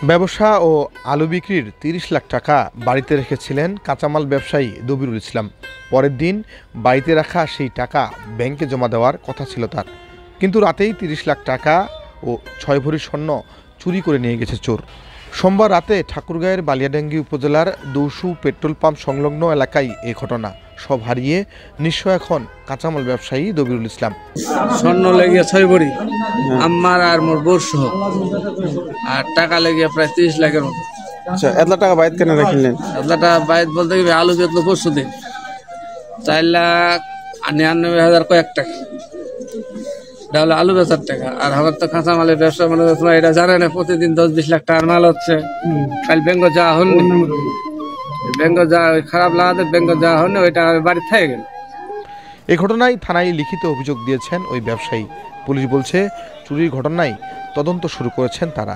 ব্যবসা ও আলু বিক্রির ৩০ লাখ টাকা বাড়িতে রেখেছিলেন কাঁচামাল ব্যবসায়ী দবিরুল ইসলাম। পরের দিন বাড়িতে রাখা সেই টাকা ব্যাংকে জমা দেওয়ার কথা ছিল তার, কিন্তু রাতেই ৩০ লাখ টাকা ও ৬ ভরি স্বর্ণ চুরি করে নিয়ে গেছে চোর। সোমবার রাতে ঠাকুরগাঁয়ের বালিয়াডাঙ্গি উপজেলার দৌসু পেট্রোল পাম্প সংলগ্ন এলাকায় এই ঘটনা। সব হারিয়ে নিঃস্ব এখন কাঁচামাল ব্যবসায়ী দবিরুল ইসলাম। স্বর্ণ লেগে ৬ ভরি আমার আর মোর বোর সহ, আর টাকা লেগে প্রায় ৩০ লাখের মতো। আচ্ছা, এত টাকা বাইত কেন রাখলেন? এত টাকা বাইত বলতে গেলে আলু বেতলো পরশু দিন 4,99,000 কয়েক টাকা, এটা হলো আলু বেচার টাকা। আর আমার তো কাঁচামালের ব্যবসা মানে তোমরা এটা জানে না, প্রতিদিন 10-20 লাখ টাকার মাল হচ্ছে। কাল ব্যাংক যাওয়া হল, ব্যাংক যাওয়া খারাপ লাগাতে ব্যাংক যাওয়া হল, ওইটা বাড়ি থেকে গেল। এই ঘটনায় থানায় লিখিত অভিযোগ দিয়েছেন ওই ব্যবসায়ী। পুলিশ বলছে চুরির ঘটনায় তদন্ত শুরু করেছেন তারা।